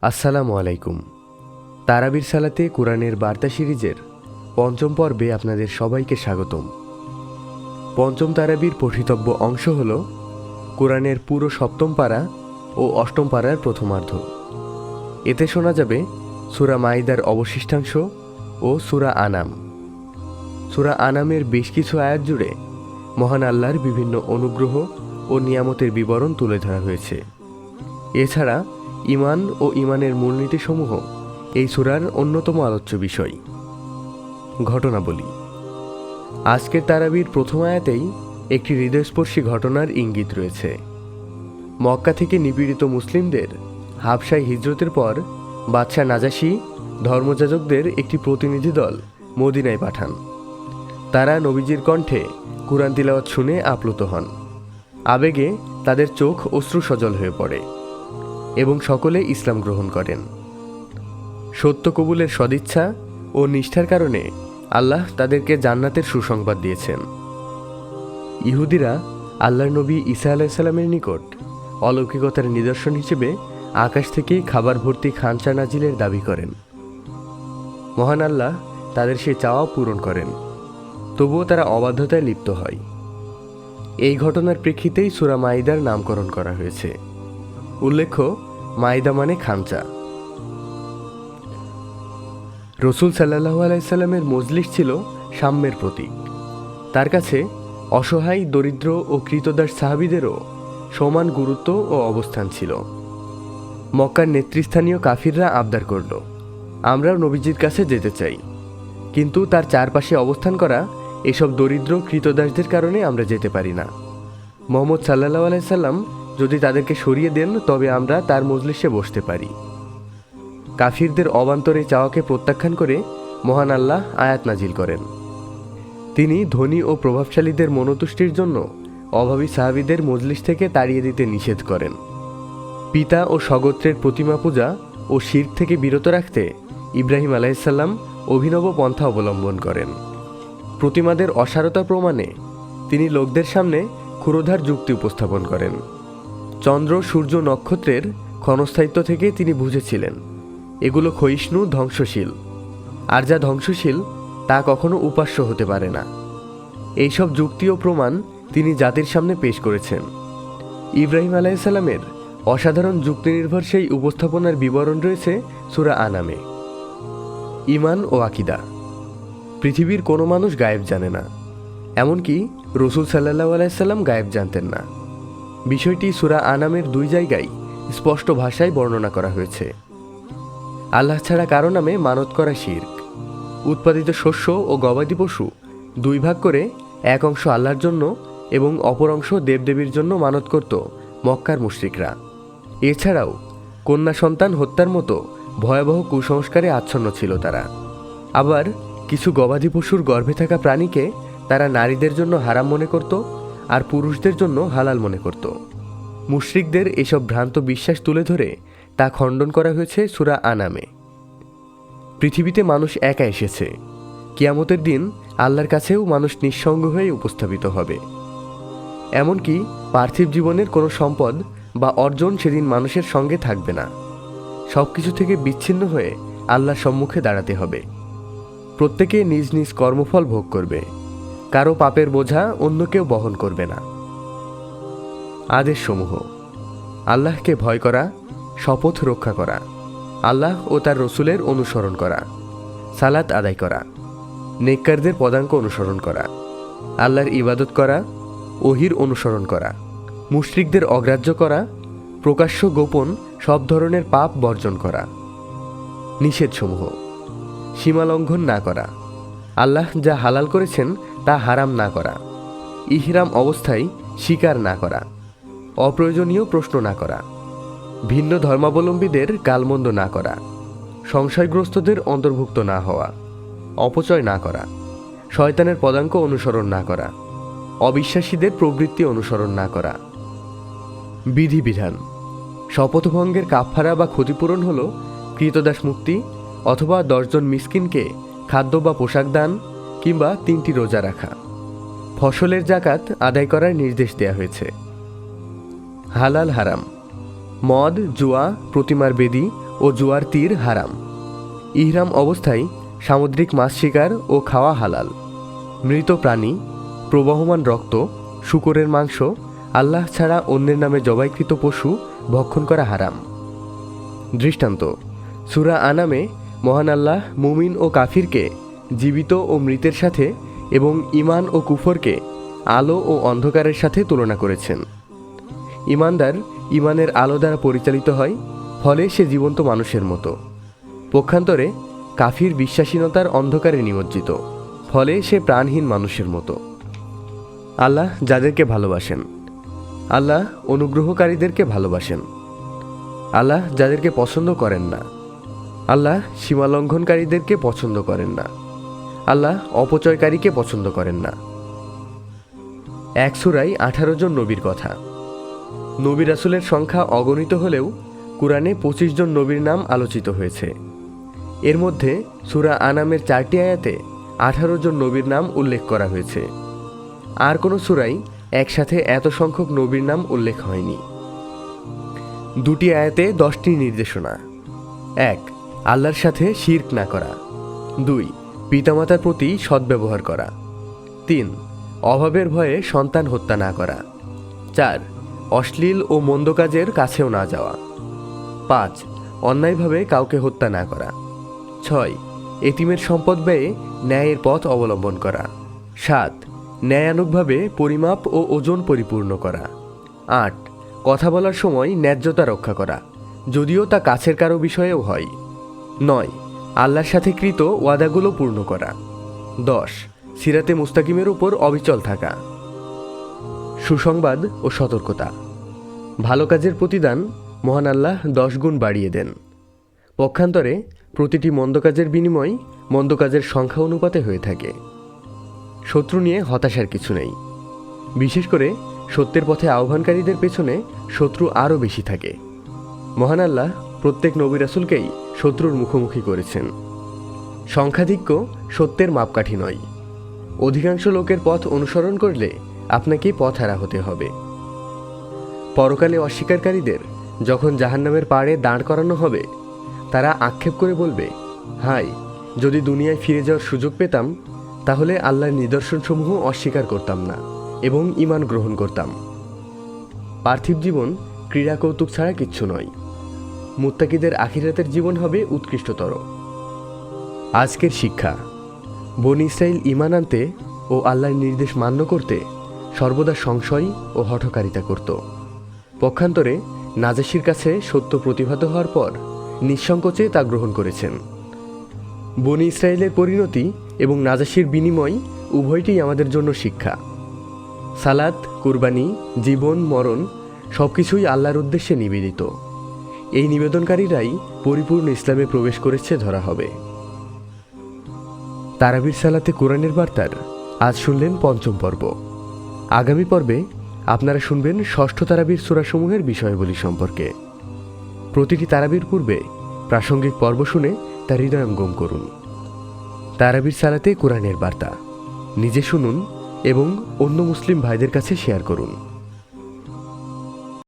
আসসালামু আলাইকুম। তারাবির সালাতে কোরআনের বার্তা সিরিজের পঞ্চম পর্বে আপনাদের সবাইকে স্বাগতম। পঞ্চম তারাবির পঠিতব্য অংশ হল কোরআনের পুরো সপ্তম পারা ও অষ্টম পারার প্রথমার্ধ। এতে শোনা যাবে সূরা মাইদার অবশিষ্টাংশ ও সূরা আনাম। সূরা আনামের বেশ কিছু আয়াত জুড়ে মহান আল্লাহর বিভিন্ন অনুগ্রহ ও নিয়ামতের বিবরণ তুলে ধরা হয়েছে। এছাড়া ঈমান ও ঈমানের মূলনীতিসমূহ এই সূরার অন্যতম আলোচ্য বিষয়। ঘটনাবলী। আজকের তারাবির প্রথম আয়াতেই একটি হৃদয়স্পর্শী ঘটনার ইঙ্গিত রয়েছে। মক্কা থেকে নিপীড়িত মুসলিমদের হাবশায় হিজরতের পর বাদশাহ নাজাশী ধর্মযাজকদের একটি প্রতিনিধি দল মদিনায় পাঠান। তারা নবীজির কণ্ঠে কুরআন তিলাওয়াত শুনে আপ্লুত হন। আবেগে তাদের চোখ অশ্রু সজল হয়ে পড়ে এবং সকলে ইসলাম গ্রহণ করেন। সত্য কবুলের সদিচ্ছা ও নিষ্ঠার কারণে আল্লাহ তাদেরকে জান্নাতের সুসংবাদ দিয়েছেন। ইহুদিরা আল্লাহর নবী ঈসা আলাইহিসসালামের নিকট অলৌকিকতার নিদর্শন হিসেবে আকাশ থেকেই খাবার ভর্তি খানচা নাজিলের দাবি করেন। মহান আল্লাহ তাদের সেই চাওয়া পূরণ করেন, তবুও তারা অবাধ্যতায় লিপ্ত হয়। এই ঘটনার প্রেক্ষিতেই সূরা মাইদার নামকরণ করা হয়েছে। উল্লেখ্য, মাইদা মানে খানচা। রসুল সাল্লাল্লাহু আলাইহি সাল্লামের মজলিস ছিল সাম্যের প্রতীক। তার কাছে অসহায়, দরিদ্র ও কৃতদাস সাহাবীদেরও সমান গুরুত্ব ও অবস্থান ছিল। মক্কার নেতৃস্থানীয় কাফিররা আবদার করল, আমরাও নবীজির কাছে যেতে চাই, কিন্তু তার চারপাশে অবস্থান করা এসব দরিদ্র কৃতদাসদের কারণে আমরা যেতে পারি না। মুহাম্মদ সাল্লাল্লাহু আলাইহি সাল্লাম যদি তাদেরকে সরিয়ে দেন তবে আমরা তার মজলিসে বসতে পারি। কাফিরদের অবান্তরে চাওয়াকে প্রত্যাখ্যান করে মহান আল্লাহ আয়াত নাজিল করেন। তিনি ধনী ও প্রভাবশালীদের মনোতুষ্টির জন্য অভাবী সাহাবীদের মজলিস থেকে তাড়িয়ে দিতে নিষেধ করেন। পিতা ও স্বগোত্রের প্রতিমা পূজা ও শিরক থেকে বিরত রাখতে ইব্রাহিম আলাইহিসসালাম অভিনব পন্থা অবলম্বন করেন। প্রতিমাদের অসারতা প্রমাণে তিনি লোকদের সামনে ক্ষুরোধার যুক্তি উপস্থাপন করেন। চন্দ্র, সূর্য, নক্ষত্রের ক্ষণস্থায়িত্ব থেকে তিনি বুঝেছিলেন এগুলো ক্ষয়িষ্ণু, ধ্বংসশীল, আর যা ধ্বংসশীল তা কখনো উপাস্য হতে পারে না। এইসব যুক্তি ও প্রমাণ তিনি জাতির সামনে পেশ করেছেন। ইব্রাহিম আলাইহিসসালামের অসাধারণ যুক্তিনির্ভর সেই উপস্থাপনার বিবরণ রয়েছে সূরা আনামে। ঈমান ও আকীদা। পৃথিবীর কোনো মানুষ গায়েব জানে না, এমনকি রসুল সাল্লাল্লাহু আলাইহি সাল্লাম গায়েব জানতেন না। বিষয়টি সূরা আনামের 2 জায়গায় স্পষ্ট ভাষায় বর্ণনা করা হয়েছে। আল্লাহ ছাড়া কারো নামে মানত করা শিরক। উৎপাদিত শস্য ও গবাদি পশু 2 ভাগ করে এক অংশ আল্লাহর জন্য এবং অপর অংশ দেবদেবীর জন্য মানত করত মক্কার মুশরিকরা। এছাড়াও কন্যা সন্তান হত্যার মতো ভয়াবহ কুসংস্কারে আচ্ছন্ন ছিল তারা। আবার কিছু গবাদি পশুর গর্ভে থাকা প্রাণীকে তারা নারীদের জন্য হারাম মনে করত আর পুরুষদের জন্য হালাল মনে করত। মুশরিকদের এসব ভ্রান্ত বিশ্বাস তুলে ধরে তা খণ্ডন করা হয়েছে সূরা আনামে। পৃথিবীতে মানুষ একা এসেছে, কিয়ামতের দিন আল্লাহর কাছেও মানুষ নিঃসঙ্গ হয়ে উপস্থাপিত হবে। এমনকি পার্থিব জীবনের কোনো সম্পদ বা অর্জন সেদিন মানুষের সঙ্গে থাকবে না। সব কিছু থেকে বিচ্ছিন্ন হয়ে আল্লাহর সম্মুখে দাঁড়াতে হবে। প্রত্যেকে নিজ নিজ কর্মফল ভোগ করবে, কারো পাপের বোঝা অন্য কেউ বহন করবে না। আদেশসমূহ: আল্লাহকে ভয় করা, শপথ রক্ষা করা, আল্লাহ ও তার রসুলের অনুসরণ করা, সালাত আদায় করা, নেককারদের পদাঙ্ক অনুসরণ করা, আল্লাহর ইবাদত করা, ওহির অনুসরণ করা, মুশরিকদের অগ্রাহ্য করা, প্রকাশ্য গোপন সব ধরনের পাপ বর্জন করা। নিষেধসমূহ: সীমালঙ্ঘন না করা, আল্লাহ যা হালাল করেছেন তা হারাম না করা, ইহরাম অবস্থায় শিকার না করা, অপ্রয়োজনীয় প্রশ্ন না করা, ভিন্ন ধর্মাবলম্বীদের গালমন্দ না করা, সংশয়গ্রস্তদের অন্তর্ভুক্ত না হওয়া, অপচয় না করা, শয়তানের পদাঙ্ক অনুসরণ না করা, অবিশ্বাসীদের প্রবৃত্তি অনুসরণ না করা। বিধিবিধান: শপথভঙ্গের কাফফারা বা ক্ষতিপূরণ হল কৃতদাস মুক্তি অথবা 10 জন মিসকিনকে খাদ্য বা পোশাক দান কিংবা 3টি রোজা রাখা। ফসলের জাকাত আদায় করার নির্দেশ দেয়া হয়েছে। হালাল হারাম: মদ, জুয়া, প্রতিমার বেদী ও জুয়ার তীর হারাম। ইহরাম অবস্থায় সামুদ্রিক মাছ শিকার ও খাওয়া হালাল। মৃত প্রাণী, প্রবহমান রক্ত, শূকরের মাংস, আল্লাহ ছাড়া অন্যের নামে জবাইকৃত পশু ভক্ষণ করা হারাম। দৃষ্টান্ত: সূরা আনামে মহান আল্লাহ মুমিন ও কাফিরকে জীবিত ও মৃতের সাথে এবং ঈমান ও কুফরকে আলো ও অন্ধকারের সাথে তুলনা করেছেন। ঈমানদার ঈমানের আলো দ্বারা পরিচালিত হয়, ফলে সে জীবন্ত মানুষের মতো। পক্ষান্তরে কাফির বিশ্বাসীনতার অন্ধকারে নিমজ্জিত, ফলে সে প্রাণহীন মানুষের মতো। আল্লাহ যাদেরকে ভালোবাসেন, আল্লাহ অনুগ্রহকারীদেরকে ভালোবাসেন। আল্লাহ যাদেরকে পছন্দ করেন না, আল্লাহ সীমালঙ্ঘনকারীদেরকে পছন্দ করেন না। আল্লাহ অপচয়কারীকে পছন্দ করেন না। এক সূরায় 18 জন নবীর কথা। নবী রাসূলের সংখ্যা অগণিত হলেও কুরআনে 25 জন নবীর নাম আলোচিত হয়েছে। এর মধ্যে সূরা আনামের 4টি আয়াতে 18 জন নবীর নাম উল্লেখ করা হয়েছে। আর কোনো সূরায় একসাথে এত সংখ্যক নবীর নাম উল্লেখ হয়নি। 2টি আয়াতে 10টি নির্দেশনা: 1. আল্লাহর সাথে শিরক না করা। 2. পিতামাতার প্রতি সদ্ব্যবহার করা। 3. অভাবের ভয়ে সন্তান হত্যা না করা। 4. অশ্লীল ও মন্দ কাজের কাছেও না যাওয়া। 5. অন্যায়ভাবে কাউকে হত্যা না করা। 6. এতিমের সম্পদ ব্যয়ে ন্যায়ের পথ অবলম্বন করা। 7. ন্যায়ানুগভাবে পরিমাপ ও ওজন পরিপূর্ণ করা। 8. কথা বলার সময় ন্যায্যতা রক্ষা করা, যদিও তা কাছের কারো বিষয়েও হয়। 9. আল্লাহর সাথে কৃত ওয়াদাগুলো পূর্ণ করা। 10. সিরাতে মুস্তাকিমের উপর অবিচল থাকা। সুসংবাদ ও সতর্কতা: ভালো কাজের প্রতিদান মহান আল্লাহ 10 গুণ বাড়িয়ে দেন। পক্ষান্তরে প্রতিটি মন্দ কাজের বিনিময় মন্দ কাজের সংখ্যা অনুপাতে হয়ে থাকে। শত্রু নিয়ে হতাশার কিছু নেই। বিশেষ করে সত্যের পথে আহ্বানকারীদের পেছনে শত্রু আরও বেশি থাকে। মহান আল্লাহ প্রত্যেক নবী রাসূলকেই শত্রুর মুখোমুখি করেছেন। সংখ্যাধিক্য সত্যের মাপকাঠি নয়। অধিকাংশ লোকের পথ অনুসরণ করলে আপনাকে পথহারা হতে হবে। পরকালে অস্বীকারীদের যখন জাহান্নামের পাড়ে দাঁড় করানো হবে, তারা আক্ষেপ করে বলবে, হায়, যদি দুনিয়ায় ফিরে যাওয়ার সুযোগ পেতাম, তাহলে আল্লাহর নিদর্শনসমূহ অস্বীকার করতাম না এবং ঈমান গ্রহণ করতাম। পার্থিব জীবন ক্রীড়া কৌতুক ছাড়া কিচ্ছু নয়। মুত্তাকিদের আখিরাতের জীবন হবে উৎকৃষ্টতর। আজকের শিক্ষা: বনী ইসরাইল ঈমান আনতে ও আল্লাহর নির্দেশ মান্য করতে সর্বদা সংশয় ও হঠকারিতা করত। পক্ষান্তরে নাজাশির কাছে সত্য প্রতিভাত হওয়ার পর নিঃসংকোচে তা গ্রহণ করেছেন। বনী ইসরাইলের পরিণতি এবং নাজাশির বিনিময় উভয়টি আমাদের জন্য শিক্ষা। সালাত, কুরবানি, জীবন মরণ সবকিছুই আল্লাহর উদ্দেশ্যে নিবেদিত। এই নিবেদনকারীরাই পরিপূর্ণ ইসলামে প্রবেশ করেছে ধরা হবে। তারাবির সালাতে কোরআনের বার্তার আজ শুনলেন 5ম পর্ব। আগামী পর্বে আপনারা শুনবেন 6ষ্ঠ তারাবির সূরাসমূহের বিষয়াবলী সম্পর্কে। প্রতিটি তারাবির পূর্বে প্রাসঙ্গিক পর্ব শুনে তার হৃদয়ঙ্গম করুন। তারাবির সালাতে কোরআনের বার্তা নিজে শুনুন এবং অন্য মুসলিম ভাইদের কাছে শেয়ার করুন।